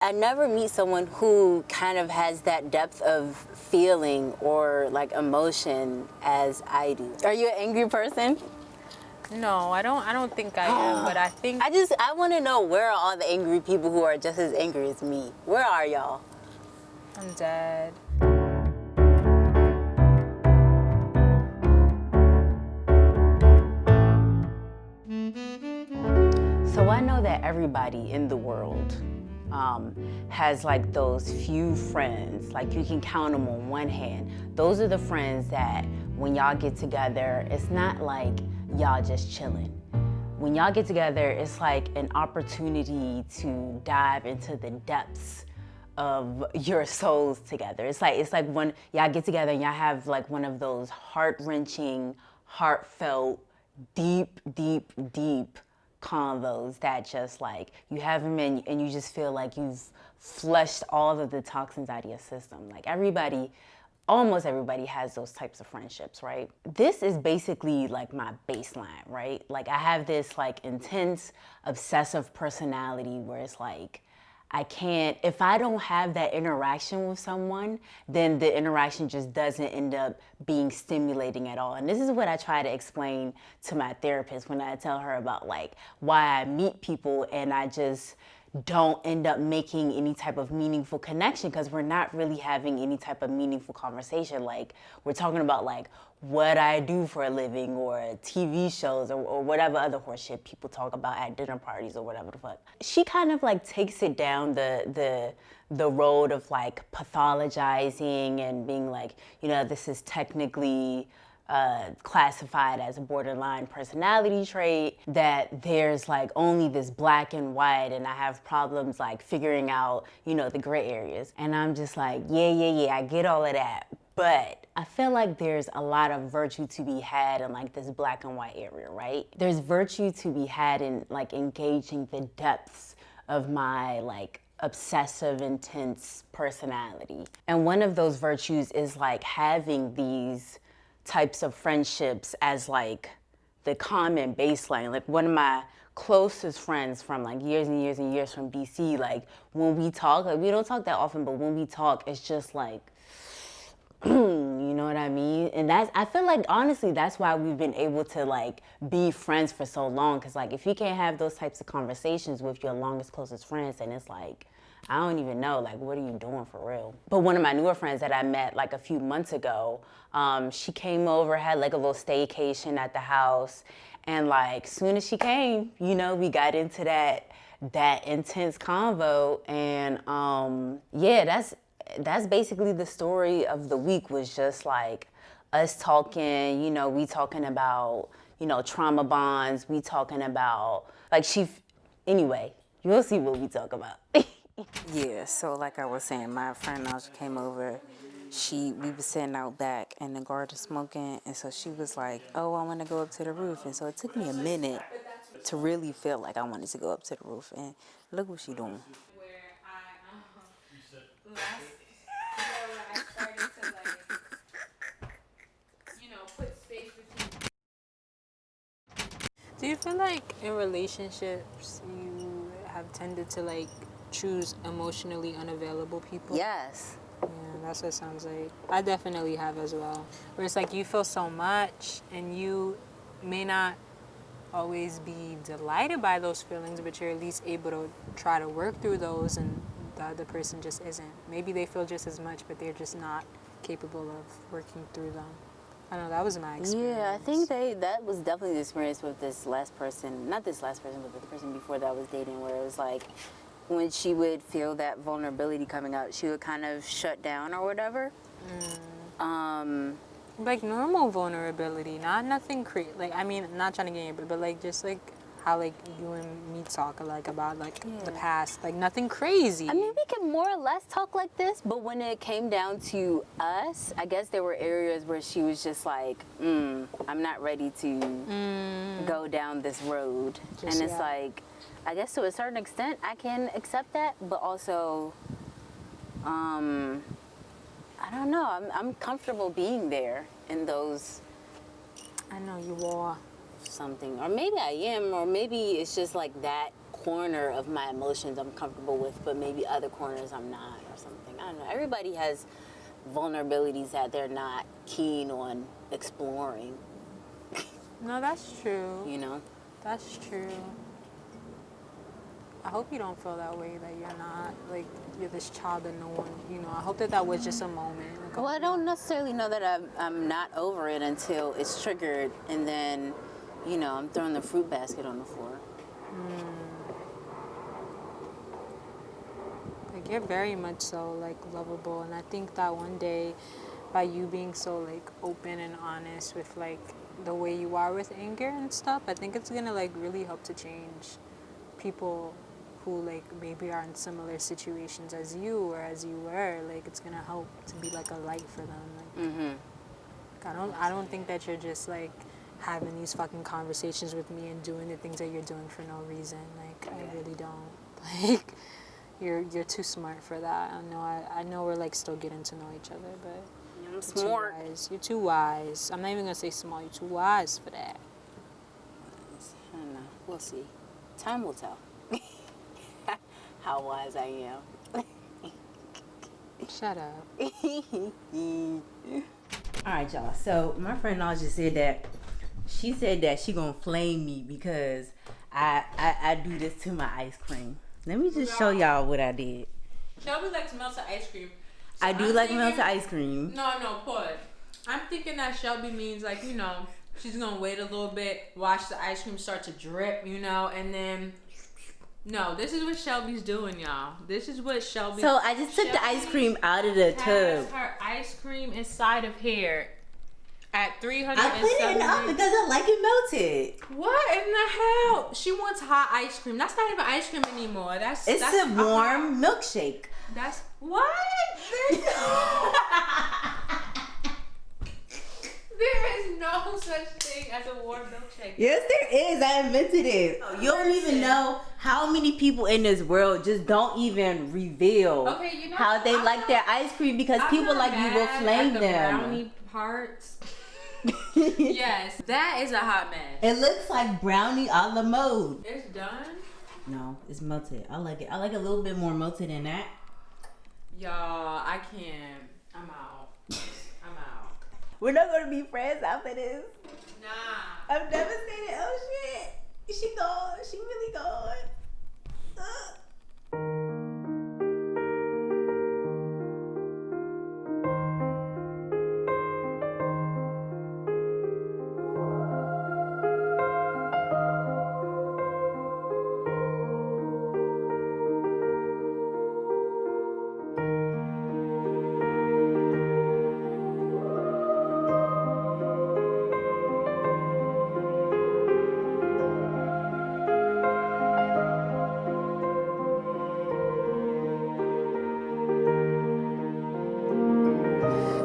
I never meet someone who kind of has that depth of feeling or like emotion as I do. Are you an angry person? No, I don't think I am, but I think I want to know, where are all the angry people who are just as angry as me? Where are y'all? I'm dead. So I know that everybody in the world has like those few friends, like you can count them on one hand. Those are the friends that when y'all get together, it's not like y'all just chilling. When y'all get together, it's like an opportunity to dive into the depths of your souls together. It's like when y'all get together and y'all have like one of those heart-wrenching, heartfelt, deep convos that just like you have them in and you just feel like you've flushed all of the toxins out of your system. Like almost everybody has those types of friendships, right? This is basically like my baseline, right? Like I have this like intense, obsessive personality where it's like, if I don't have that interaction with someone, then the interaction just doesn't end up being stimulating at all. And this is what I try to explain to my therapist when I tell her about like why I meet people and I just don't end up making any type of meaningful connection because we're not really having any type of meaningful conversation. Like we're talking about like what I do for a living or TV shows or whatever other horseshit people talk about at dinner parties or whatever the fuck. She kind of like takes it down the road of like pathologizing and being like, you know, this is technically classified as a borderline personality trait, that there's like only this black and white and I have problems like figuring out, you know, the gray areas. And I'm just like, yeah, I get all of that. But I feel like there's a lot of virtue to be had in like this black and white area, right? There's virtue to be had in like engaging the depths of my like obsessive, intense personality. And one of those virtues is like having these types of friendships as like the common baseline. Like one of my closest friends from like years and years and years from DC, like when we talk, like we don't talk that often, but when we talk, it's just like, you know what I mean? And I feel like honestly, that's why we've been able to like be friends for so long. Cause like if you can't have those types of conversations with your longest, closest friends, then it's like, I don't even know, like, what are you doing for real? But one of my newer friends that I met like a few months ago, she came over, had like a little staycation at the house. And like, soon as she came, you know, we got into that intense convo. And yeah, that's basically the story of the week, was just like us talking, you know, we talking about, you know, trauma bonds, we talking about, like anyway, you'll see what we talk about. Yeah, so like I was saying, my friend Naja came over. We was sitting out back in the garden smoking, and so she was like, oh, I want to go up to the roof. And so it took me a minute to really feel like I wanted to go up to the roof. And look what she doing. Do you feel like in relationships you have tended to like choose emotionally unavailable people? Yes. Yeah, that's what it sounds like. I definitely have as well. Where it's like you feel so much and you may not always be delighted by those feelings, but you're at least able to try to work through those, and the other person just isn't. Maybe they feel just as much, but they're just not capable of working through them. I know that was my experience. Yeah, I think that was definitely the experience with this last person. Not this last person, but the person before that I was dating, where it was like, when she would feel that vulnerability coming out, she would kind of shut down or whatever. Like normal vulnerability, not nothing like I mean, not trying to get you, but like just like how like you and me talk like about like the past, like nothing crazy. I mean, we can more or less talk like this, but when it came down to us, I guess there were areas where she was just like, I'm not ready to go down this road. And it's like, I guess to a certain extent, I can accept that, but also, I don't know. I'm comfortable being there in those. I know you are. Something, or maybe I am, or maybe it's just like that corner of my emotions I'm comfortable with, but maybe other corners I'm not, or something. I don't know. Everybody has vulnerabilities that they're not keen on exploring. No, that's true. You know? That's true. I hope you don't feel that way, that you're not, like, you're this child that no one, you know, I hope that was just a moment. Like, Well, I don't necessarily know that I'm not over it until it's triggered, and then, you know, I'm throwing the fruit basket on the floor. Like, you're very much so, like, lovable, and I think that one day, by you being so, like, open and honest with, like, the way you are with anger and stuff, I think it's gonna, like, really help to change people who, like, maybe are in similar situations as you or as you were. Like, it's gonna help to be like a light for them. Like, I don't think that you're just like having these fucking conversations with me and doing the things that you're doing for no reason. Like, I really don't. Like, you're too smart for that. I know we're like still getting to know each other, but I'm smart. You're too wise. I'm not even gonna say small. You're too wise for that. I don't know. We'll see. Time will tell how wise I am. Shut up. All right, y'all. So my friend Naja just said that she said that she gonna flame me because I do this to my ice cream. Let me just show y'all what I did. Shelby likes melted ice cream. So I do like melted ice cream. No, pause. I'm thinking that Shelby means, like, you know, she's gonna wait a little bit, watch the ice cream start to drip, you know, and then. No, this is what Shelby's doing, y'all. This is what Shelby. So I just took the ice cream out of the has tub. her ice cream inside of here at 370. I put it in the oven because I like it melted. What in the hell? She wants hot ice cream. That's not even ice cream anymore. That's It's a warm milkshake. That's what? There is no such thing as a warm milkshake. Yes, there is. I invented it. You don't even know how many people in this world just don't even reveal how they like their ice cream because people like you will flame them. Brownie parts. Yes, that is a hot mess. It looks like brownie a la mode. It's done. No, it's melted. I like it. I like a little bit more melted than that. Y'all, I can't. I'm out. I'm out. We're not gonna be friends after this. Nah. I'm devastated. Oh shit. She gone. She really gone.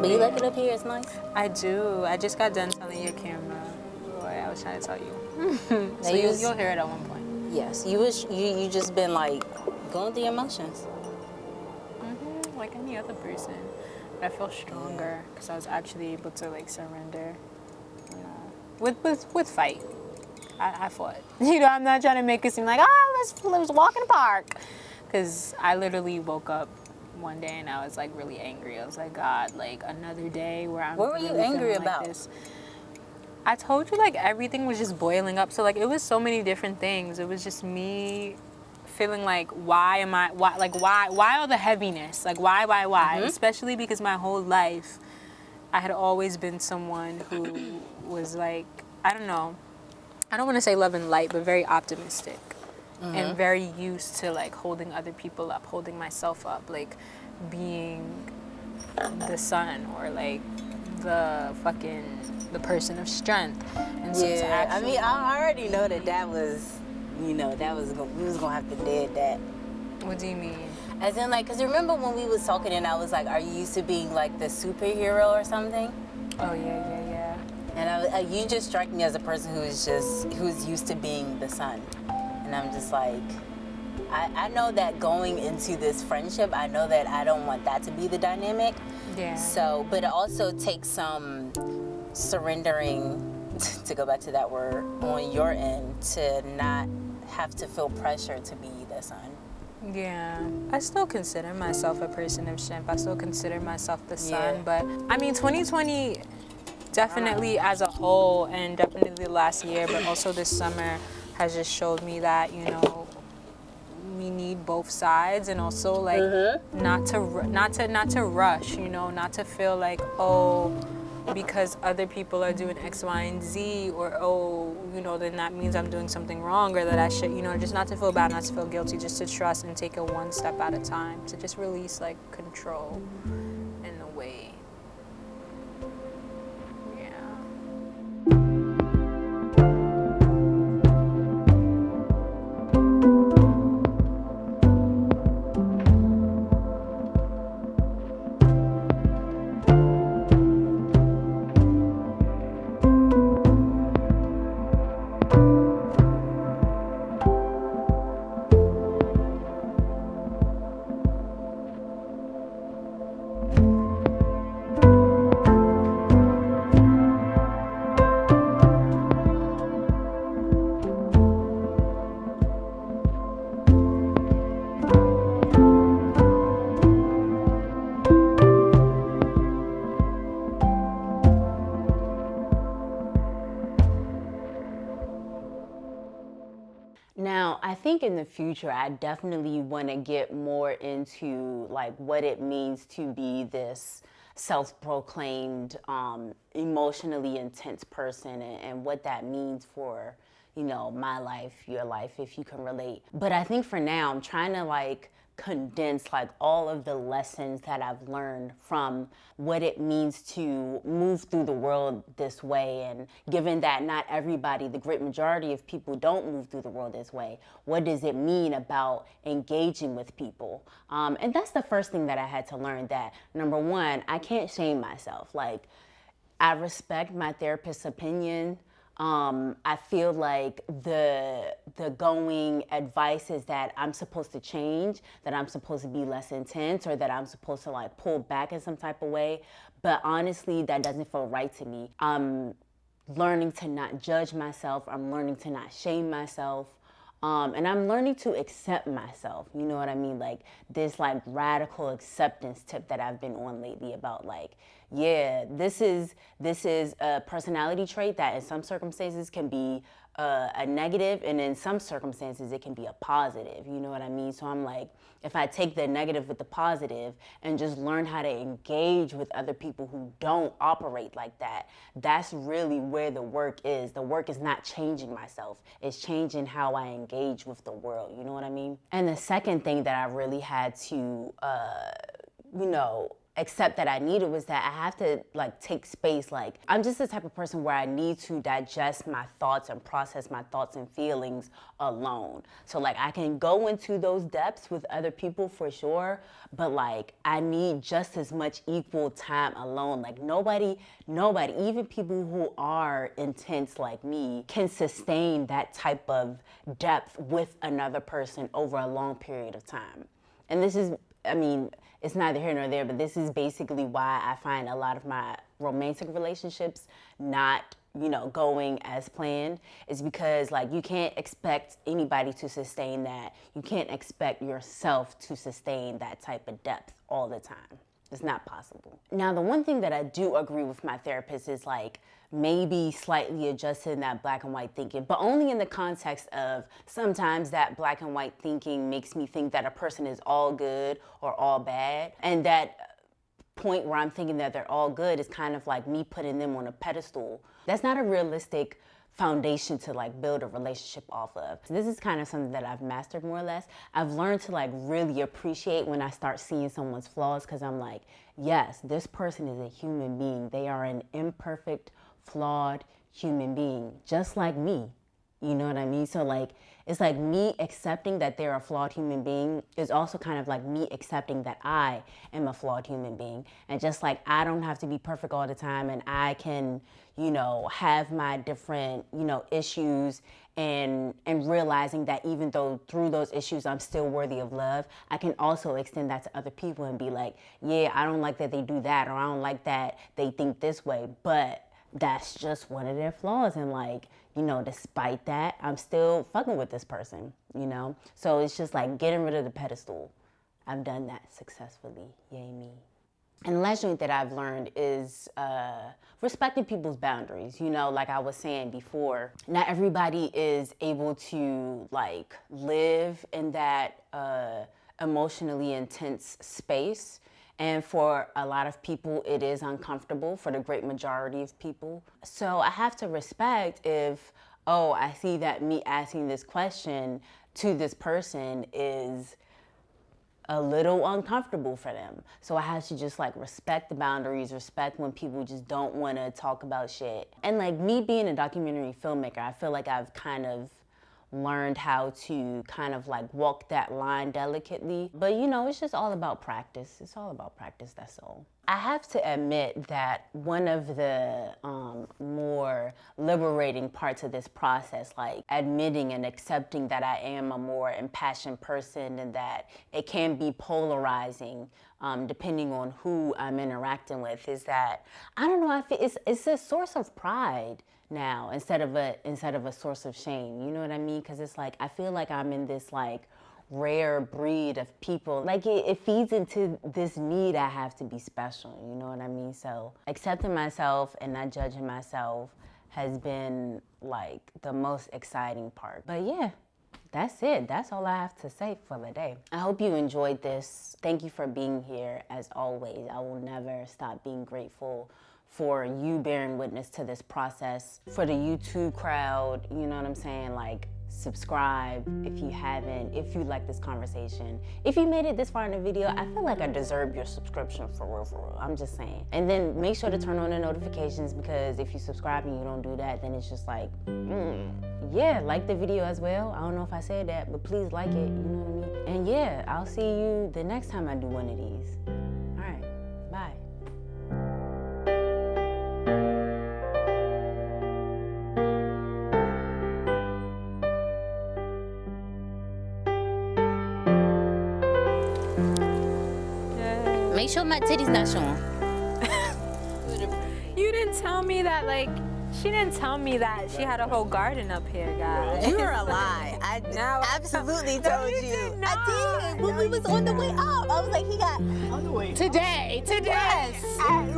But you like it up here? It's nice. I do. I just got done telling your camera. Boy, I was trying to tell you. So you'll hear it at one point. Yes, you just been like going through your emotions. Like any other person. But I feel stronger because I was actually able to like surrender. You know, with fight. I fought. You know, I'm not trying to make it seem like, let's walk in the park. Because I literally woke up one day and I was like really angry. I was like, God, like another day where I'm. What were you really angry feeling like about? this. I told you like everything was just boiling up. So like it was so many different things. It was just me feeling like why all the heaviness? Like why? Mm-hmm. Especially because my whole life I had always been someone who was like, I don't know. I don't want to say love and light, but very optimistic. And very used to like holding other people up, holding myself up, like being the sun or like the person of strength. And so to I mean, I already know that was, we was gonna have to dead that. What do you mean? As in, like, cause remember when we was talking and I was like, are you used to being like the superhero or something? Oh yeah. And you just strike me as a person who's used to being the sun. And I'm just like, I know that going into this friendship, I know that I don't want that to be the dynamic. Yeah. So, but it also takes some surrendering, to go back to that word, on your end to not have to feel pressure to be the sun. Yeah, I still consider myself a person of strength. I still consider myself the sun. But I mean, 2020 definitely as a whole, and definitely last year, but also this summer has just showed me that, you know, we need both sides, and also like not to rush, you know, not to feel like, oh, because other people are doing X, Y, and Z, or oh, you know, then that means I'm doing something wrong, or that I should, you know, just not to feel bad, not to feel guilty, just to trust and take it one step at a time, to just release like control in a way. Now, I think in the future, I definitely want to get more into like what it means to be this self-proclaimed emotionally intense person, and what that means for, you know, my life, your life, if you can relate. But I think for now, I'm trying to like condense like all of the lessons that I've learned from what it means to move through the world this way. And given that not everybody, the great majority of people don't move through the world this way, what does it mean about engaging with people? And that's the first thing that I had to learn, that number one, I can't shame myself. Like, I respect my therapist's opinion. I feel like the going advice is that I'm supposed to change, that I'm supposed to be less intense, or that I'm supposed to like pull back in some type of way. But honestly, that doesn't feel right to me. I'm learning to not judge myself. I'm learning to not shame myself. And I'm learning to accept myself. You know what I mean? Like this like radical acceptance tip that I've been on lately about like, yeah, this is a personality trait that in some circumstances can be a negative, and in some circumstances it can be a positive. You know what I mean? So I'm like, if I take the negative with the positive and just learn how to engage with other people who don't operate like that, that's really where the work is. The work is not changing myself. It's changing how I engage with the world. You know what I mean? And the second thing that I really had to, accept that I needed was that I have to like take space. Like I'm just the type of person where I need to digest my thoughts and process my thoughts and feelings alone. So like I can go into those depths with other people for sure, but like I need just as much equal time alone. Like nobody, even people who are intense like me can sustain that type of depth with another person over a long period of time. And this is, I mean, it's neither here nor there, but this is basically why I find a lot of my romantic relationships not, going as planned. Is because like you can't expect anybody to sustain that. You can't expect yourself to sustain that type of depth all the time. It's not possible. Now, the one thing that I do agree with my therapist is like maybe slightly adjusting that black and white thinking, but only in the context of sometimes that black and white thinking makes me think that a person is all good or all bad. And that point where I'm thinking that they're all good is kind of like me putting them on a pedestal. That's not a realistic foundation to like build a relationship off of. So this is kind of something that I've mastered more or less. I've learned to like really appreciate when I start seeing someone's flaws, because I'm like, yes, this person is a human being. They are an imperfect, flawed human being, just like me. You know what I mean? So like, it's like me accepting that they're a flawed human being is also kind of like me accepting that I am a flawed human being. And just like I don't have to be perfect all the time, and I can, have my different, issues, and realizing that even though through those issues I'm still worthy of love, I can also extend that to other people and be like, yeah, I don't like that they do that, or I don't like that they think this way, but that's just one of their flaws. And like, you know, despite that, I'm still fucking with this person, you know? So it's just like getting rid of the pedestal. I've done that successfully, yay me. And the last thing that I've learned is respecting people's boundaries. You know, like I was saying before, not everybody is able to like live in that emotionally intense space. And for a lot of people, it is uncomfortable, for the great majority of people. So I have to respect if, oh, I see that me asking this question to this person is a little uncomfortable for them. So I have to just like respect the boundaries, respect when people just don't want to talk about shit. And like me being a documentary filmmaker, I feel like I've kind of learned how to kind of like walk that line delicately. But you know, it's just all about practice. It's all about practice, that's all. I have to admit that one of the more liberating parts of this process, like admitting and accepting that I am a more impassioned person and that it can be polarizing depending on who I'm interacting with, is that, I don't know, I feel it's a source of pride now instead of a source of shame. You know what I mean? Because it's like I feel like I'm in this like rare breed of people. Like it feeds into this need I have to be special. You know what I mean? So accepting myself and not judging myself has been like the most exciting part. But yeah, that's it. That's all I have to say for the day. I hope you enjoyed this. Thank you for being here. As always, I will never stop being grateful for you bearing witness to this process. For the YouTube crowd, you know what I'm saying? Like, subscribe if you haven't, if you like this conversation. If you made it this far in the video, I feel like I deserve your subscription for real. I'm just saying. And then make sure to turn on the notifications, because if you subscribe and you don't do that, then it's just like, yeah, like the video as well. I don't know if I said that, but please like it, you know what I mean? And yeah, I'll see you the next time I do one of these. All right, bye. Make sure my titties not showing. You didn't tell me that, like, she didn't tell me that she had a whole garden up here, guys. You were a lie. I absolutely told you you. did not. I did. When we was on the way up, I was like, he got on the way. Today. Yes.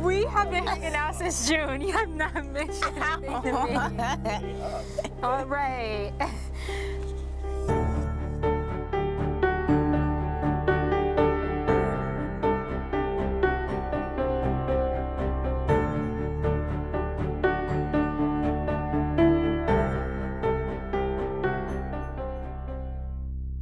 We have been hanging out since June. You have not mentioned anything to me. All right.